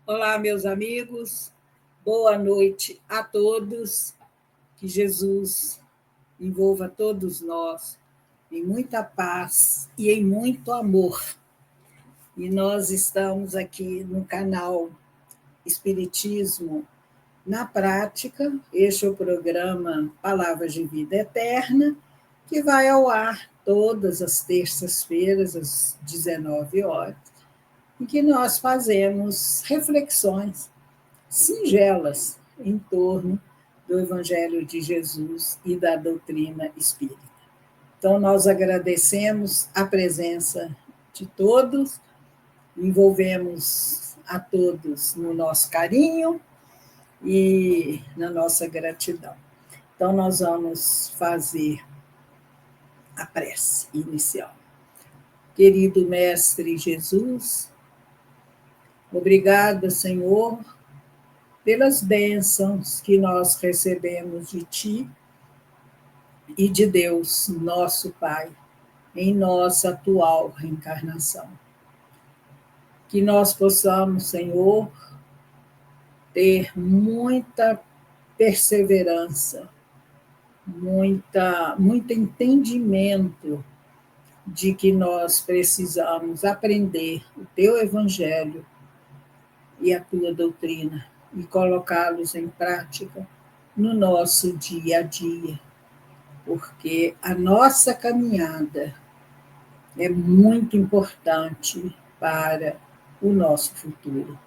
Olá, meus amigos, boa noite a todos. Que Jesus envolva todos nós em muita paz e em muito amor. E nós estamos aqui no canal Espiritismo na Prática. Este é o programa Palavras de Vida Eterna, que vai ao ar todas as terças-feiras, às 19 horas, em que nós fazemos reflexões singelas em torno do Evangelho de Jesus e da doutrina espírita. Então, nós agradecemos a presença de todos, envolvemos a todos no nosso carinho e na nossa gratidão. Então, nós vamos fazer a prece inicial. Querido Mestre Jesus, obrigada, Senhor, pelas bênçãos que nós recebemos de Ti e de Deus, nosso Pai, em nossa atual reencarnação. Que nós possamos, Senhor, ter muita perseverança, muito entendimento de que nós precisamos aprender o Teu Evangelho e a Tua doutrina e colocá-los em prática no nosso dia a dia, porque a nossa caminhada é muito importante para o nosso futuro.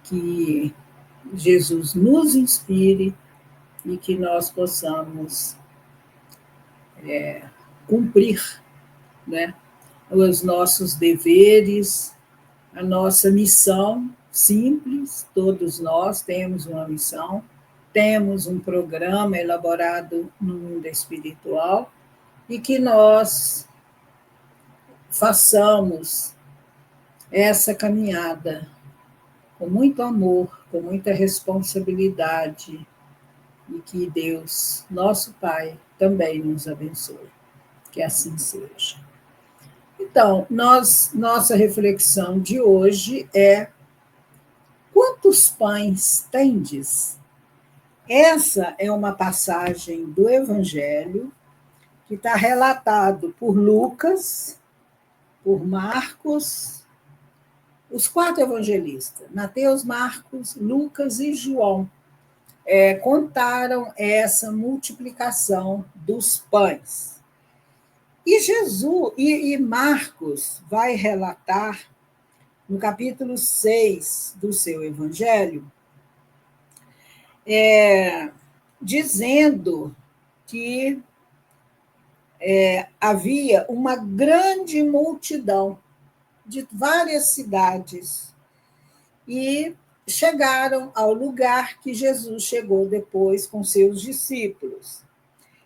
Que Jesus nos inspire e que nós possamos cumprir, né, os nossos deveres, a nossa missão simples. Todos nós temos uma missão, temos um programa elaborado no mundo espiritual e que nós façamos essa caminhada com muito amor, com muita responsabilidade e que Deus, nosso Pai, também nos abençoe. Que assim seja. Então, nossa reflexão de hoje é: quantos pães tendes? Essa é uma passagem do Evangelho que está relatado por Lucas, por Marcos, os 4 evangelistas, Mateus, Marcos, Lucas e João, contaram essa multiplicação dos pães. E Jesus, e Marcos vai relatar, no capítulo 6 do seu Evangelho, dizendo que havia uma grande multidão de várias cidades e chegaram ao lugar que Jesus chegou depois com seus discípulos.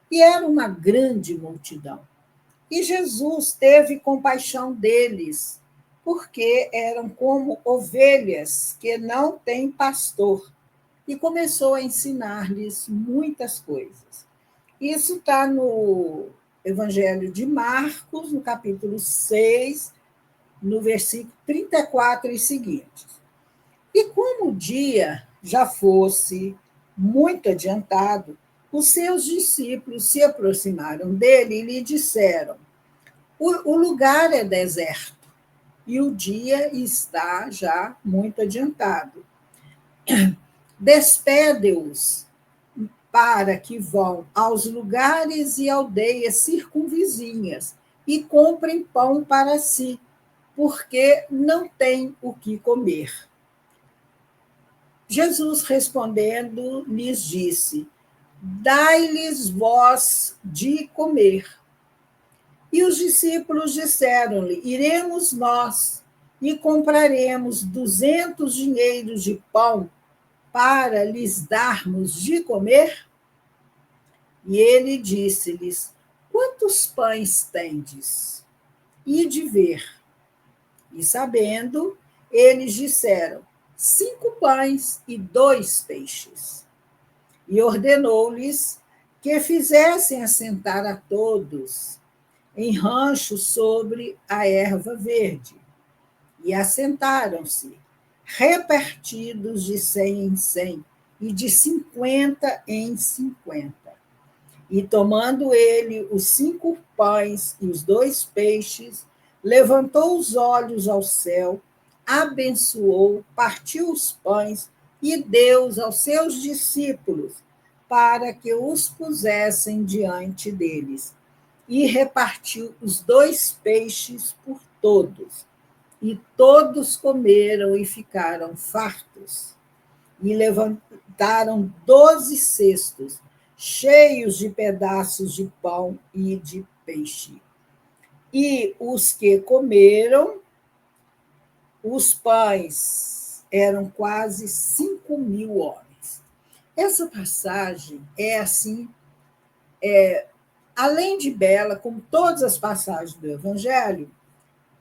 E era uma grande multidão. E Jesus teve compaixão deles, porque eram como ovelhas que não têm pastor, e começou a ensinar-lhes muitas coisas. Isso está no Evangelho de Marcos, no capítulo 6, no versículo 34 e seguintes. E como o dia já fosse muito adiantado, os seus discípulos se aproximaram dele e lhe disseram: o lugar é deserto e o dia está já muito adiantado. Despede-os para que vão aos lugares e aldeias circunvizinhas e comprem pão para si, porque não têm o que comer. Jesus, respondendo, lhes disse: dai-lhes vós de comer. E os discípulos disseram-lhe: iremos nós e compraremos 200 dinheiros de pão para lhes darmos de comer? E ele disse-lhes: quantos pães tendes? Ide ver. E sabendo, eles disseram: 5 pães e 2 peixes. E ordenou-lhes que fizessem assentar a todos em rancho sobre a erva verde. E assentaram-se, repartidos de 100 em 100 e de 50 em 50. E tomando ele os 5 pães e os 2 peixes, levantou os olhos ao céu, abençoou, partiu os pães e deu aos seus discípulos, para que os pusessem diante deles. E repartiu os 2 peixes por todos. E todos comeram e ficaram fartos. E levantaram 12 cestos, cheios de pedaços de pão e de peixe. E os que comeram, os pães, eram quase 5.000 homens. Essa passagem é assim, além de bela, como todas as passagens do Evangelho,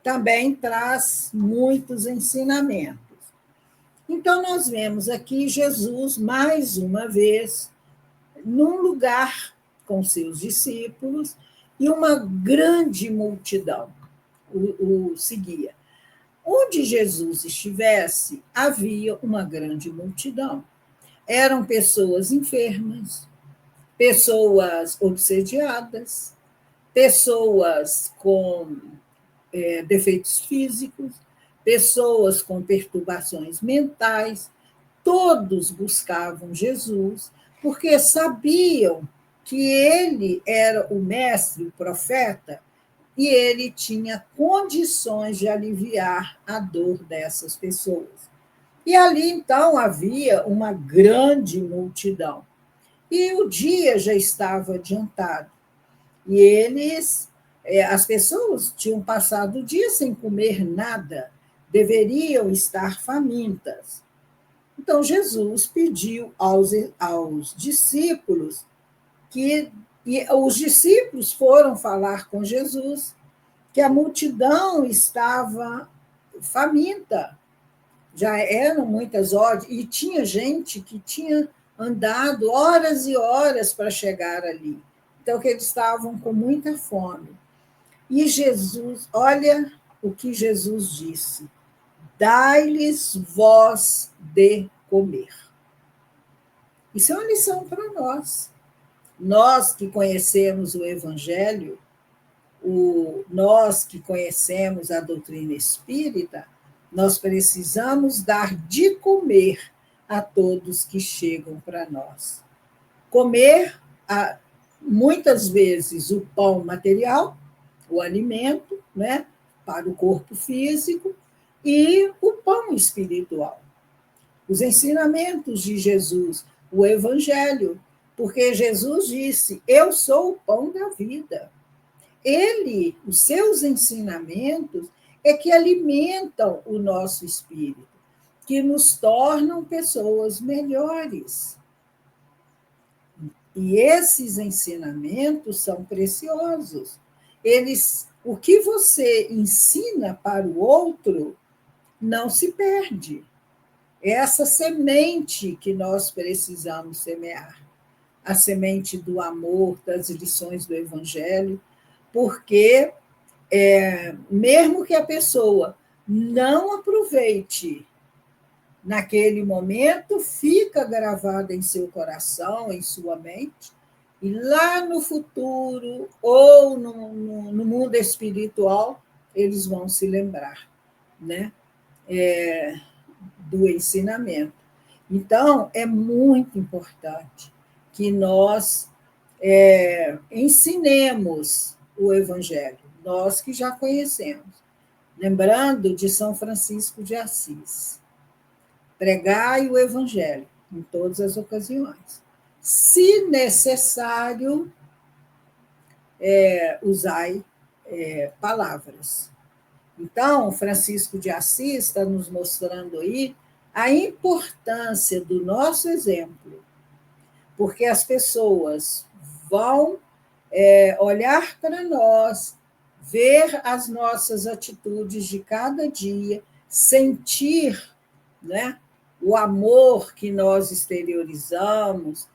também traz muitos ensinamentos. Então, nós vemos aqui Jesus, mais uma vez, num lugar com seus discípulos, e uma grande multidão o seguia. Onde Jesus estivesse, havia uma grande multidão. Eram pessoas enfermas, pessoas obsediadas, pessoas com defeitos físicos, pessoas com perturbações mentais. Todos buscavam Jesus, porque sabiam que ele era o mestre, o profeta, e ele tinha condições de aliviar a dor dessas pessoas. E ali, então, havia uma grande multidão. E o dia já estava adiantado. E as pessoas tinham passado o dia sem comer nada, deveriam estar famintas. Então, Jesus pediu aos discípulos e os discípulos foram falar com Jesus que a multidão estava faminta, já eram muitas horas, e tinha gente que tinha andado horas e horas para chegar ali. Então, que eles estavam com muita fome. E Jesus, olha o que Jesus disse: dai-lhes vós de comer. Isso é uma lição para nós. Nós que conhecemos o Evangelho, nós que conhecemos a doutrina espírita, nós precisamos dar de comer a todos que chegam para nós. Comer, muitas vezes, o pão material, o alimento, né, para o corpo físico, e o pão espiritual. Os ensinamentos de Jesus, o Evangelho, porque Jesus disse: eu sou o pão da vida. Os seus ensinamentos é que alimentam o nosso espírito, que nos tornam pessoas melhores. E esses ensinamentos são preciosos. O que você ensina para o outro não se perde. É essa semente que nós precisamos semear, a semente do amor, das lições do Evangelho, porque mesmo que a pessoa não aproveite naquele momento, fica gravada em seu coração, em sua mente, e lá no futuro, ou no mundo espiritual, eles vão se lembrar, né? Do ensinamento. Então, é muito importante que nós ensinemos o Evangelho, nós que já conhecemos. Lembrando de São Francisco de Assis: pregai o Evangelho em todas as ocasiões. Se necessário, usai palavras. Então, Francisco de Assis está nos mostrando aí a importância do nosso exemplo, porque as pessoas vão olhar para nós, ver as nossas atitudes de cada dia, sentir, né, o amor que nós exteriorizamos,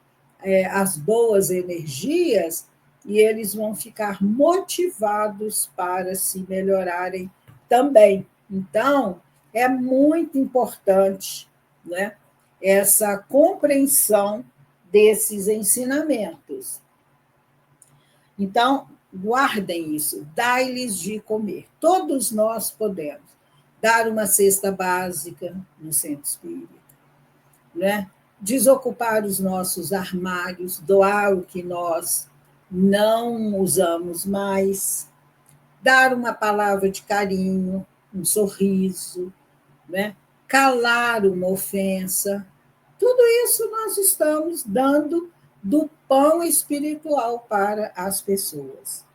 as boas energias, e eles vão ficar motivados para se melhorarem também. Então, é muito importante, né, essa compreensão desses ensinamentos. Então, guardem isso, dai-lhes de comer. Todos nós podemos dar uma cesta básica no centro espírita, né? Desocupar os nossos armários, doar o que nós não usamos mais, dar uma palavra de carinho, um sorriso, né? Calar uma ofensa. Tudo isso nós estamos dando do pão espiritual para as pessoas.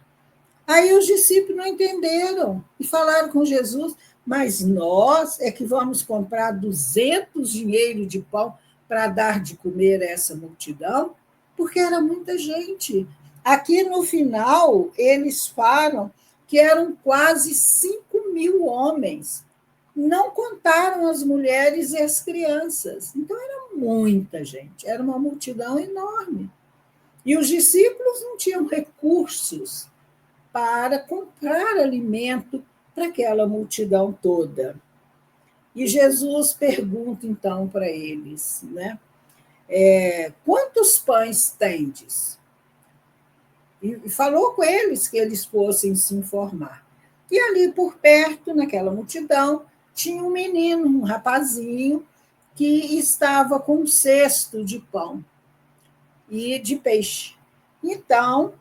Aí os discípulos não entenderam e falaram com Jesus, mas nós é que vamos comprar 200 dinheiros de pão para dar de comer a essa multidão? Porque era muita gente. Aqui no final, eles falam que eram quase 5.000 homens. Não contaram as mulheres e as crianças. Então, era muita gente, era uma multidão enorme. E os discípulos não tinham recursos para comprar alimento para aquela multidão toda. E Jesus pergunta, então, para eles, né? Quantos pães tendes? E falou com eles que eles fossem se informar. E ali por perto, naquela multidão, tinha um menino, um rapazinho, que estava com um cesto de pão e de peixe. Então,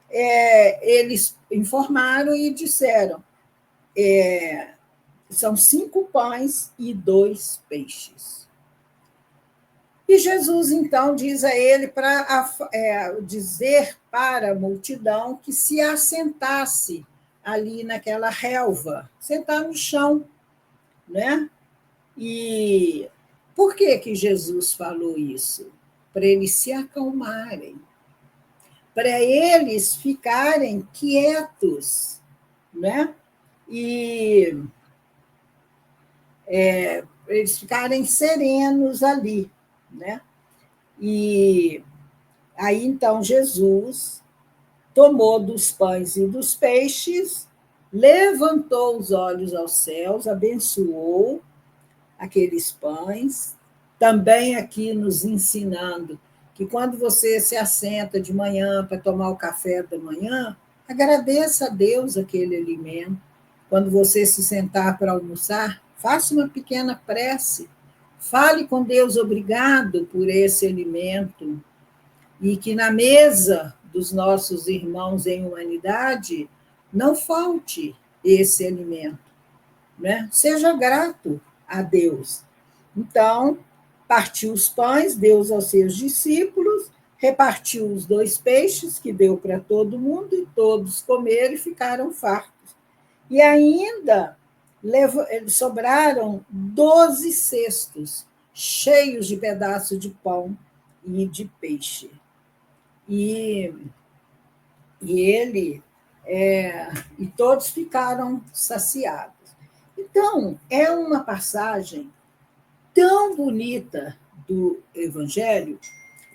eles informaram e disseram, são 5 pães e 2 peixes. E Jesus, então, diz a ele para dizer para a multidão que se assentasse ali naquela relva, sentar no chão, né? E por que Jesus falou isso? Para eles se acalmarem, para eles ficarem quietos, né? E eles ficarem serenos ali, né? E aí, então, Jesus tomou dos pães e dos peixes, levantou os olhos aos céus, abençoou aqueles pães, também aqui nos ensinando que quando você se assenta de manhã para tomar o café da manhã, agradeça a Deus aquele alimento. Quando você se sentar para almoçar, faça uma pequena prece, fale com Deus obrigado por esse alimento e que na mesa dos nossos irmãos em humanidade não falte esse alimento, né? Seja grato a Deus. Então, partiu os pães, deu aos seus discípulos, repartiu os 2 peixes, que deu para todo mundo, e todos comeram e ficaram fartos. E ainda sobraram 12 cestos, cheios de pedaços de pão e de peixe. E ele, e todos ficaram saciados. Então, é uma passagem tão bonita do Evangelho,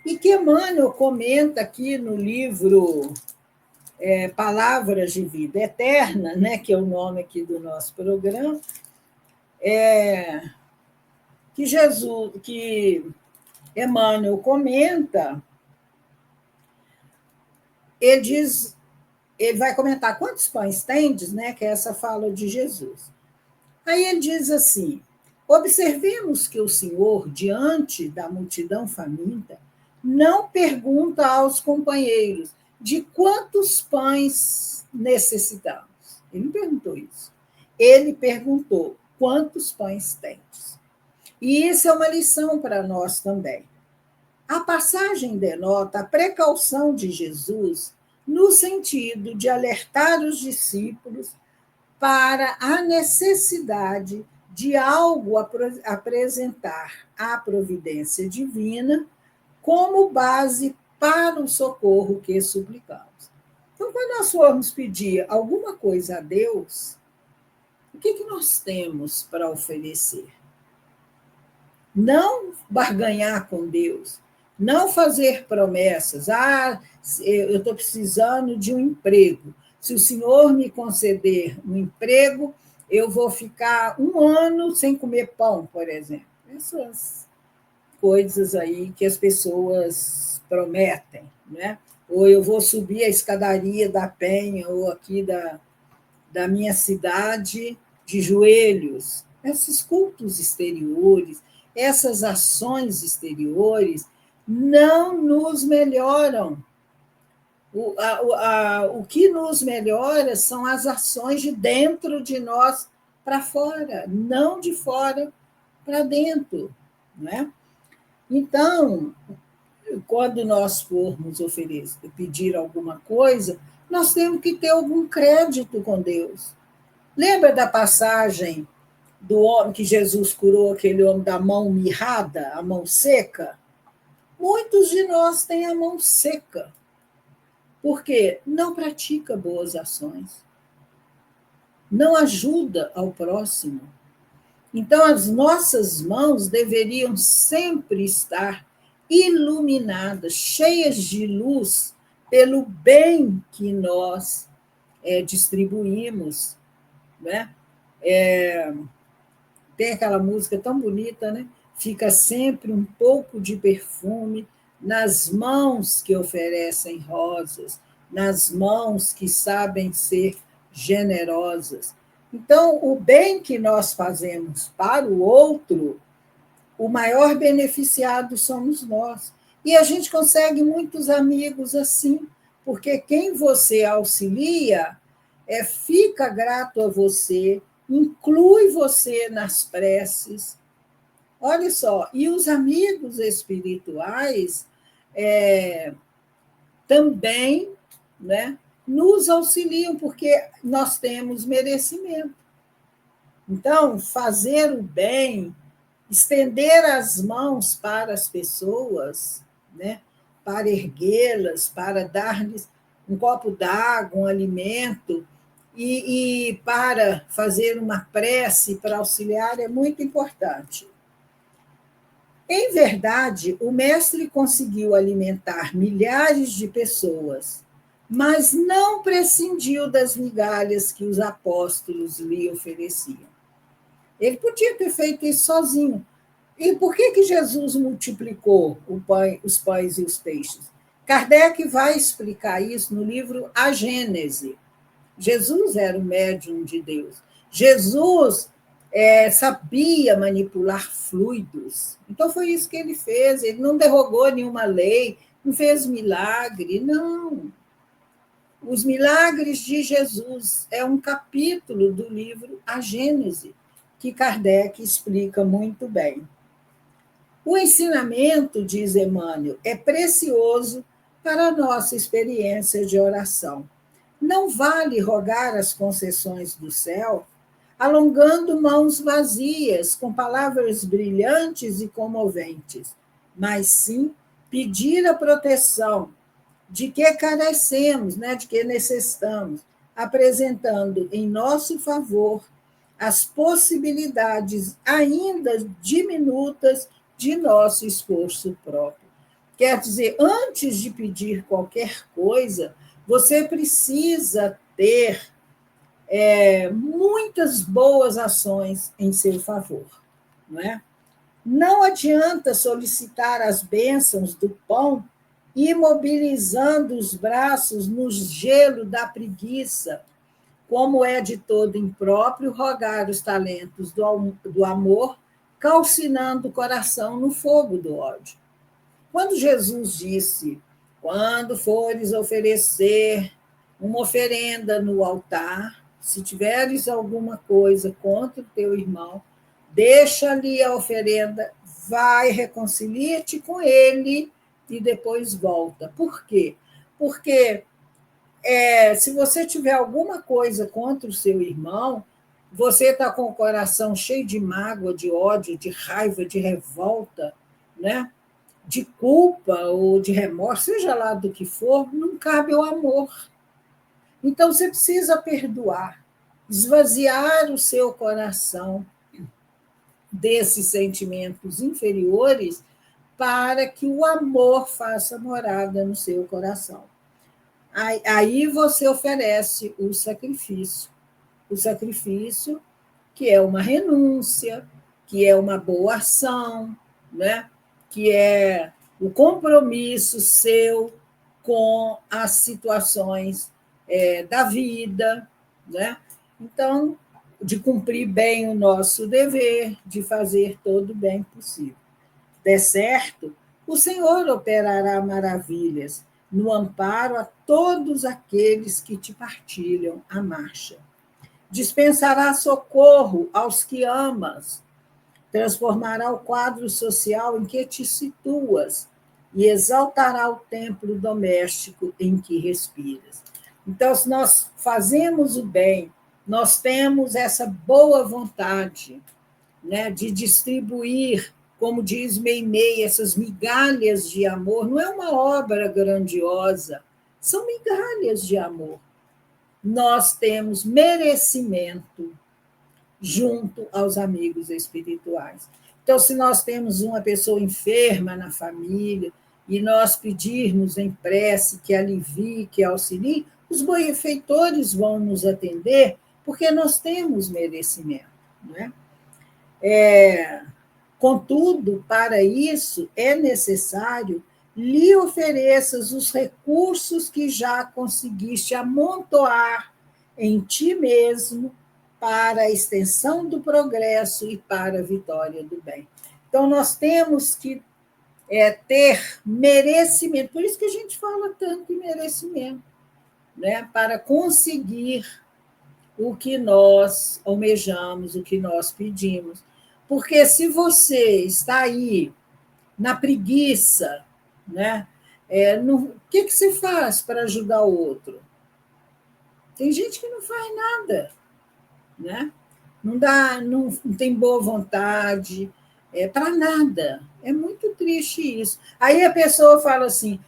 e que Emmanuel comenta aqui no livro Palavras de Vida Eterna, né, que é o nome aqui do nosso programa, que Emmanuel comenta, ele vai comentar quantos pães tendes, né, que é essa fala de Jesus. Aí ele diz assim, observemos que o Senhor, diante da multidão faminta, não pergunta aos companheiros de quantos pães necessitamos. Ele não perguntou isso. Ele perguntou quantos pães tens. E isso é uma lição para nós também. A passagem denota a precaução de Jesus no sentido de alertar os discípulos para a necessidade de algo apresentar à providência divina como base para o socorro que suplicamos. Então, quando nós formos pedir alguma coisa a Deus, o que nós temos para oferecer? Não barganhar com Deus, não fazer promessas. Eu estou precisando de um emprego. Se o Senhor me conceder um emprego, eu vou ficar 1 ano sem comer pão, por exemplo. Essas coisas aí que as pessoas prometem, né? Ou eu vou subir a escadaria da Penha, ou aqui da minha cidade, de joelhos. Esses cultos exteriores, essas ações exteriores, não nos melhoram. O que nos melhora são as ações de dentro de nós para fora, não de fora para dentro. Né? Então, quando nós formos pedir alguma coisa, nós temos que ter algum crédito com Deus. Lembra da passagem do homem que Jesus curou, aquele homem da mão mirrada, a mão seca? Muitos de nós têm a mão seca, porque não pratica boas ações, não ajuda ao próximo. Então, as nossas mãos deveriam sempre estar iluminadas, cheias de luz, pelo bem que nós distribuímos. Né? Tem aquela música tão bonita, né? Fica sempre um pouco de perfume nas mãos que oferecem rosas, nas mãos que sabem ser generosas. Então, o bem que nós fazemos para o outro, o maior beneficiado somos nós. E a gente consegue muitos amigos assim, porque quem você auxilia fica grato a você, inclui você nas preces. Olha só, e os amigos espirituais também, né, nos auxiliam, porque nós temos merecimento. Então, fazer o bem, estender as mãos para as pessoas, né, para erguê-las, para dar-lhes um copo d'água, um alimento, e para fazer uma prece para auxiliar é muito importante. Em verdade, o Mestre conseguiu alimentar milhares de pessoas, mas não prescindiu das migalhas que os apóstolos lhe ofereciam. Ele podia ter feito isso sozinho. E por que Jesus multiplicou os pães e os peixes? Kardec vai explicar isso no livro A Gênese. Jesus era o médium de Deus. Jesus sabia manipular fluidos. Então, foi isso que ele fez. Ele não derrogou nenhuma lei, não fez milagre, não. Os milagres de Jesus é um capítulo do livro A Gênese, que Kardec explica muito bem. O ensinamento, diz Emmanuel, é precioso para a nossa experiência de oração. Não vale rogar as concessões do céu, alongando mãos vazias, com palavras brilhantes e comoventes, mas sim pedir a proteção de que carecemos, né, de que necessitamos, apresentando em nosso favor as possibilidades ainda diminutas de nosso esforço próprio. Quer dizer, antes de pedir qualquer coisa, você precisa ter muitas boas ações em seu favor. Não é? Não adianta solicitar as bênçãos do pão imobilizando os braços no gelo da preguiça, como é de todo impróprio rogar os talentos do amor, calcinando o coração no fogo do ódio. Quando Jesus disse, quando fores oferecer uma oferenda no altar, se tiveres alguma coisa contra o teu irmão, deixa ali a oferenda, vai, reconcilia-te com ele e depois volta. Por quê? Porque se você tiver alguma coisa contra o seu irmão, você está com o coração cheio de mágoa, de ódio, de raiva, de revolta, né? De culpa ou de remorso, seja lá do que for, não cabe o amor. Então, você precisa perdoar, esvaziar o seu coração desses sentimentos inferiores para que o amor faça morada no seu coração. Aí você oferece o sacrifício que é uma renúncia, que é uma boa ação, né? Que é o compromisso seu com as situações da vida, né? Então, de cumprir bem o nosso dever, de fazer todo o bem possível. Der certo, o Senhor operará maravilhas no amparo a todos aqueles que te partilham a marcha. Dispensará socorro aos que amas, transformará o quadro social em que te situas e exaltará o templo doméstico em que respiras. Então, se nós fazemos o bem, nós temos essa boa vontade, né, de distribuir, como diz Meimei, essas migalhas de amor. Não é uma obra grandiosa, são migalhas de amor. Nós temos merecimento junto aos amigos espirituais. Então, se nós temos uma pessoa enferma na família e nós pedirmos em prece que alivie, que auxilie, os benfeitores vão nos atender, porque nós temos merecimento. Não é? Contudo, para isso é necessário lhe ofereças os recursos que já conseguiste amontoar em ti mesmo para a extensão do progresso e para a vitória do bem. Então, nós temos que ter merecimento, por isso que a gente fala tanto em merecimento, né? Para conseguir o que nós almejamos, o que nós pedimos. Porque se você está aí na preguiça, né? O que você faz para ajudar o outro? Tem gente que não faz nada, né? Não tem boa vontade, para nada. É muito triste isso. Aí a pessoa fala assim: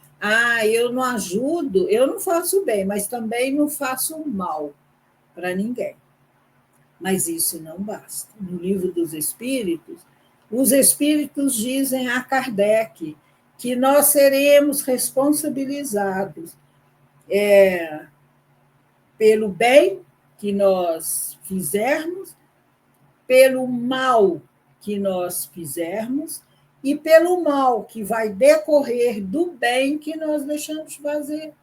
eu não ajudo, eu não faço bem, mas também não faço mal para ninguém. Mas isso não basta. No Livro dos Espíritos, os Espíritos dizem a Kardec que nós seremos responsabilizados pelo bem que nós fizermos, pelo mal que nós fizermos e pelo mal que vai decorrer do bem que nós deixamos de fazer.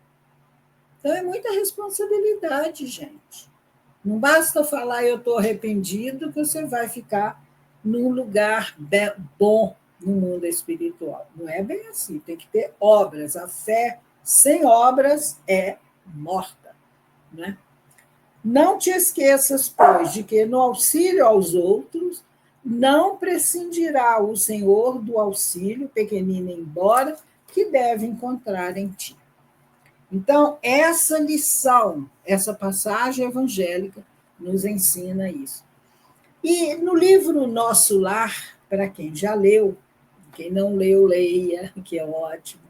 Então, é muita responsabilidade, gente. Não basta falar eu estou arrependido que você vai ficar num lugar bom no mundo espiritual. Não é bem assim, tem que ter obras. A fé sem obras é morta. Né? Não te esqueças, pois, de que no auxílio aos outros não prescindirá o Senhor do auxílio, pequenino embora, que deve encontrar em ti. Então, essa lição, essa passagem evangélica nos ensina isso. E no livro Nosso Lar, para quem já leu, quem não leu, leia, que é ótimo.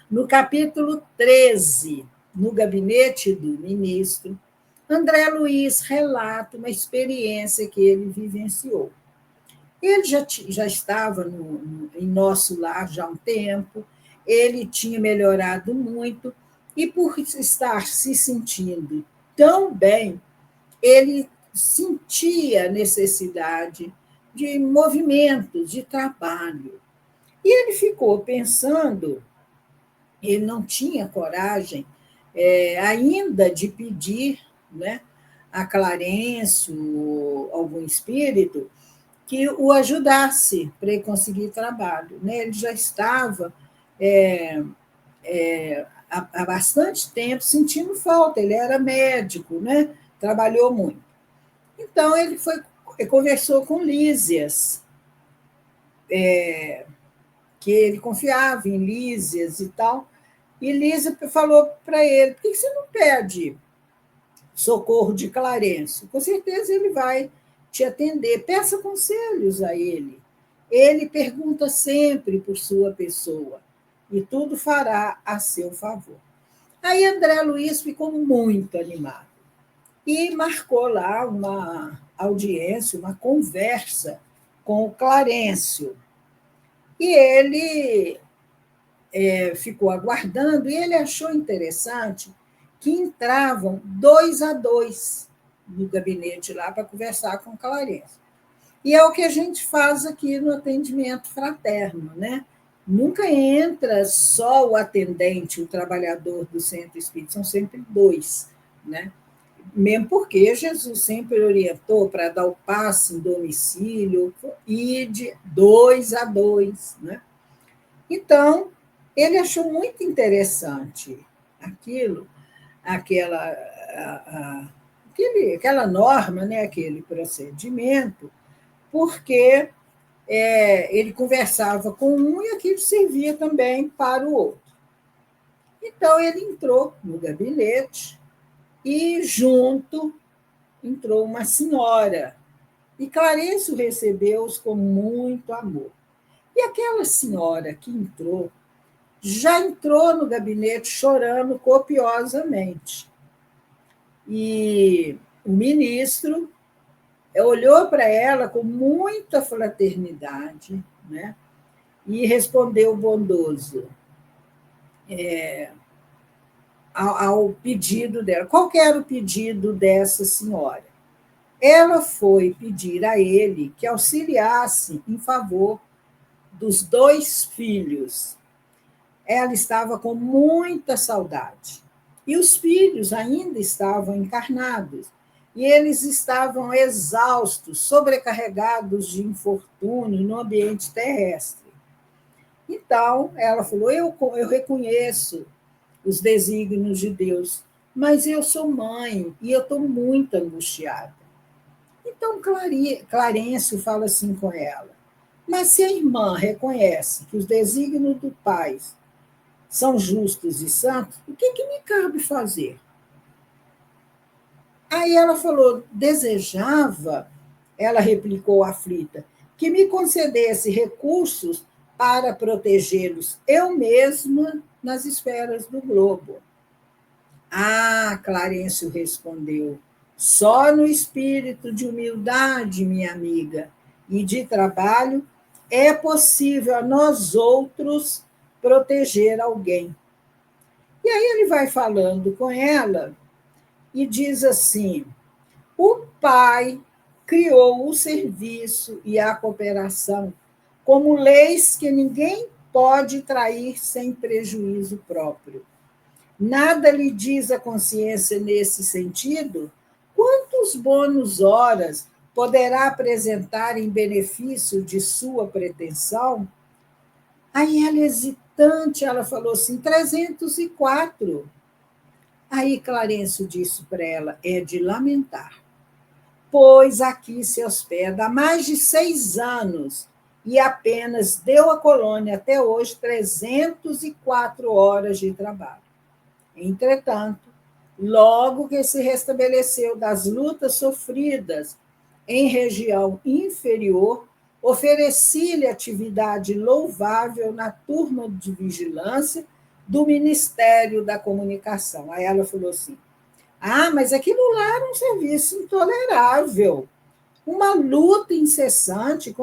No capítulo 13, no gabinete do ministro, André Luiz relata uma experiência que ele vivenciou. Ele já estava em Nosso Lar já há um tempo, ele tinha melhorado muito, e por estar se sentindo tão bem, ele sentia necessidade de movimentos, de trabalho. E ele ficou pensando, ele não tinha coragem ainda de pedir, né, a Clarencio, algum espírito, que o ajudasse para ele conseguir trabalho. Né? Ele já estava há bastante tempo sentindo falta, ele era médico, né? Trabalhou muito. Então, ele conversou com Lísias, que ele confiava em Lísias e tal, e Lísia falou para ele: por que você não pede socorro de Clarencio? Com certeza ele vai te atender. Peça conselhos a ele. Ele pergunta sempre por sua pessoa e tudo fará a seu favor. Aí André Luiz ficou muito animado e marcou lá uma audiência, uma conversa com o Clarencio. E ele ficou aguardando e ele achou interessante que entravam 2 a 2 no gabinete lá para conversar com Clarence. E é o que a gente faz aqui no atendimento fraterno, né? Nunca entra só o atendente, o trabalhador do centro espírita, são sempre dois, né? Mesmo porque Jesus sempre orientou para dar o passe em domicílio e de 2 a 2, né? Então, ele achou muito interessante aquilo, aquela norma, né, aquele procedimento, porque ele conversava com um e aquilo servia também para o outro. Então, ele entrou no gabinete e, junto, entrou uma senhora. E Clarice o recebeu-os com muito amor. E aquela senhora que entrou, já entrou no gabinete chorando copiosamente. E o ministro olhou para ela com muita fraternidade, né? E respondeu bondoso ao pedido dela. Qual era o pedido dessa senhora? Ela foi pedir a ele que auxiliasse em favor dos 2 filhos. Ela estava com muita saudade. E os filhos ainda estavam encarnados. E eles estavam exaustos, sobrecarregados de infortúnio no ambiente terrestre. Então, ela falou: eu reconheço os desígnios de Deus, mas eu sou mãe e eu estou muito angustiada. Então, Clarencio fala assim com ela: mas se a irmã reconhece que os desígnios do Pai são justos e santos, o que me cabe fazer? Aí ela falou: desejava, ela replicou aflita, que me concedesse recursos para protegê-los eu mesma nas esferas do globo. Ah, Clarencio respondeu, só no espírito de humildade, minha amiga, e de trabalho é possível a nós outros proteger alguém. E aí ele vai falando com ela e diz assim: o Pai criou o serviço e a cooperação como leis que ninguém pode trair sem prejuízo próprio. Nada lhe diz a consciência nesse sentido? Quantos bônus horas poderá apresentar em benefício de sua pretensão? Aí ela, hesitante, ela falou assim: 304. Aí Clarencio disse para ela: é de lamentar, pois aqui se hospeda há mais de 6 anos e apenas deu à colônia até hoje 304 horas de trabalho. Entretanto, logo que se restabeleceu das lutas sofridas em região inferior, ofereci-lhe atividade louvável na turma de vigilância do Ministério da Comunicação. Aí ela falou assim: ah, mas aquilo lá era um serviço intolerável, uma luta incessante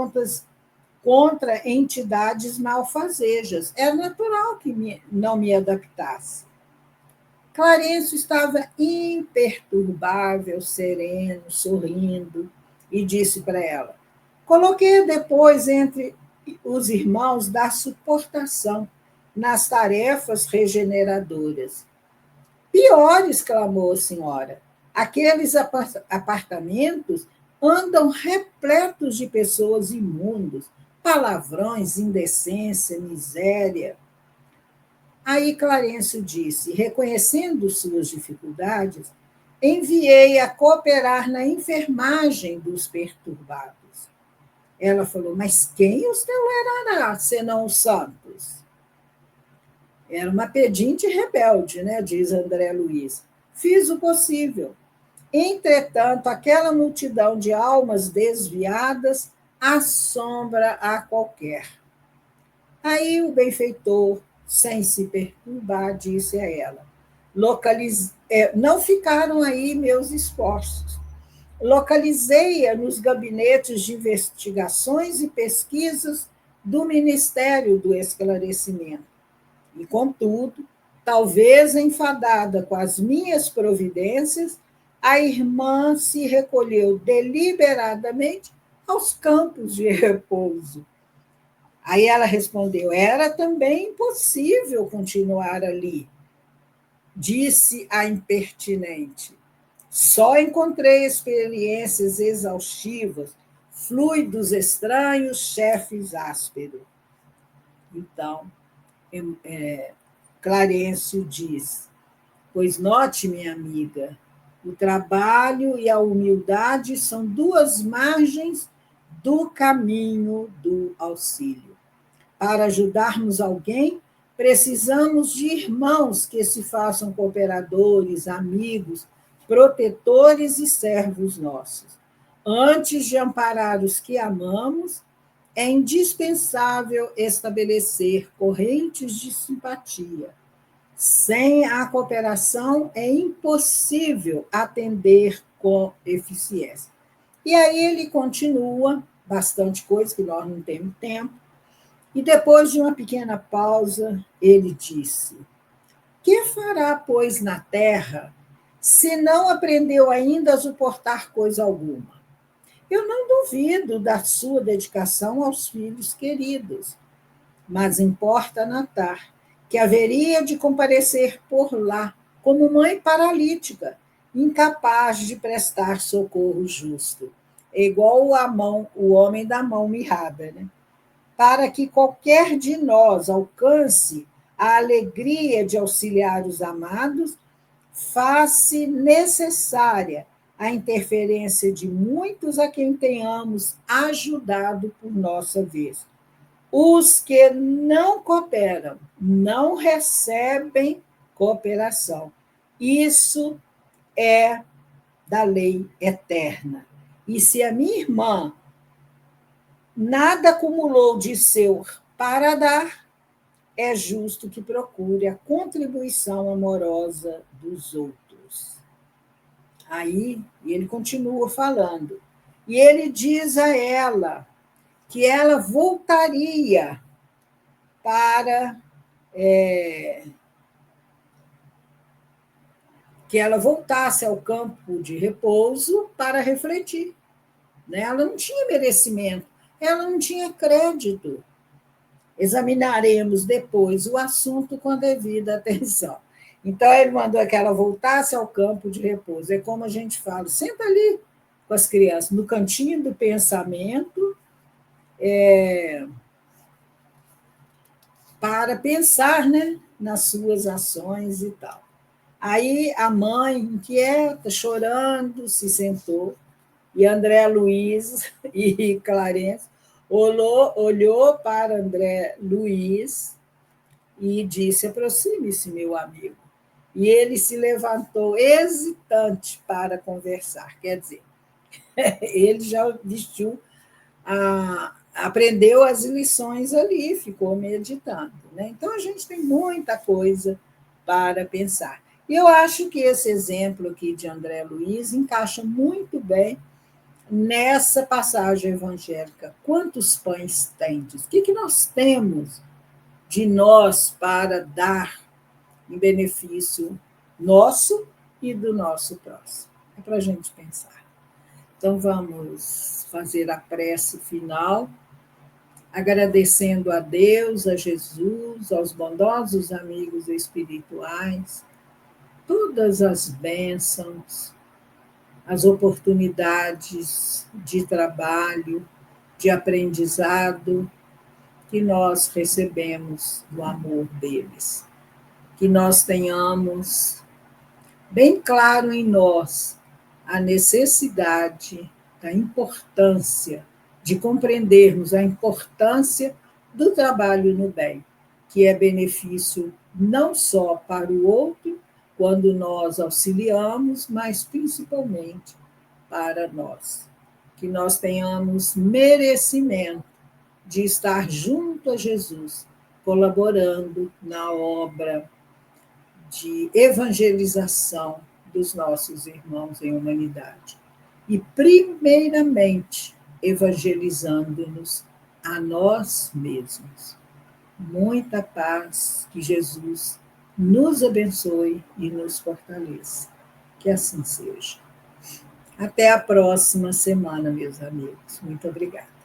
contra entidades malfazejas. Era natural que não me adaptasse. Clarencio estava imperturbável, sereno, sorrindo, e disse para ela: coloquei depois entre os irmãos da suportação nas tarefas regeneradoras. Pior, exclamou a senhora, aqueles apartamentos andam repletos de pessoas imundas, palavrões, indecência, miséria. Aí Clarencio disse: reconhecendo suas dificuldades, enviei a cooperar na enfermagem dos perturbados. Ela falou: mas quem os tolerará, senão os santos? Era uma pedinte rebelde, né, diz André Luiz. Fiz o possível. Entretanto, aquela multidão de almas desviadas assombra a qualquer. Aí o benfeitor, sem se perturbar, disse a ela: não ficaram aí meus esforços. Localizei-a nos gabinetes de investigações e pesquisas do Ministério do Esclarecimento. E, contudo, talvez enfadada com as minhas providências, a irmã se recolheu deliberadamente aos campos de repouso. Aí ela respondeu: era também impossível continuar ali, disse a impertinente. Só encontrei experiências exaustivas, fluidos estranhos, chefes ásperos. Então, Clarencio diz: pois note, minha amiga, o trabalho e a humildade são duas margens do caminho do auxílio. Para ajudarmos alguém, precisamos de irmãos que se façam cooperadores, amigos, protetores e servos nossos. Antes de amparar os que amamos, é indispensável estabelecer correntes de simpatia. Sem a cooperação, é impossível atender com eficiência. E aí ele continua, bastante coisa, que nós não temos tempo, e depois de uma pequena pausa, ele disse: que fará, pois, na terra, se não aprendeu ainda a suportar coisa alguma? Eu não duvido da sua dedicação aos filhos queridos, mas importa notar que haveria de comparecer por lá como mãe paralítica, incapaz de prestar socorro justo. É igual o homem da mão mirrada, né? Para que qualquer de nós alcance a alegria de auxiliar os amados, faz-se necessária a interferência de muitos a quem tenhamos ajudado por nossa vez. Os que não cooperam não recebem cooperação. Isso é da lei eterna. E se a minha irmã nada acumulou de seu para dar, é justo que procure a contribuição amorosa dos outros. Aí ele continua falando. E ele diz a ela que ela voltaria para que ela voltasse ao campo de repouso para refletir. Né? Ela não tinha merecimento, ela não tinha crédito. Examinaremos depois o assunto com a devida atenção. Então, ele mandou que ela voltasse ao campo de repouso. É como a gente fala, senta ali com as crianças, no cantinho do pensamento, para pensar, né, nas suas ações e tal. Aí a mãe, inquieta, chorando, se sentou, e André Luiz e Clarence olhou para André Luiz e disse: aproxime-se, meu amigo. E ele se levantou hesitante para conversar. Quer dizer, ele já vestiu, aprendeu as lições ali, ficou meditando. Né? Então, a gente tem muita coisa para pensar. E eu acho que esse exemplo aqui de André Luiz encaixa muito bem nessa passagem evangélica. Quantos pães tendes? O que nós temos de nós para dar em benefício nosso e do nosso próximo? É para a gente pensar. Então, vamos fazer a prece final, agradecendo a Deus, a Jesus, aos bondosos amigos espirituais, todas as bênçãos, as oportunidades de trabalho, de aprendizado que nós recebemos do amor deles. Que nós tenhamos bem claro em nós a necessidade da importância de compreendermos a importância do trabalho no bem, que é benefício não só para o outro, quando nós auxiliamos, mas principalmente para nós. Que nós tenhamos merecimento de estar junto a Jesus, colaborando na obra de evangelização dos nossos irmãos em humanidade. E, primeiramente, evangelizando-nos a nós mesmos. Muita paz, que Jesus nos abençoe e nos fortaleça. Que assim seja. Até a próxima semana, meus amigos. Muito obrigada.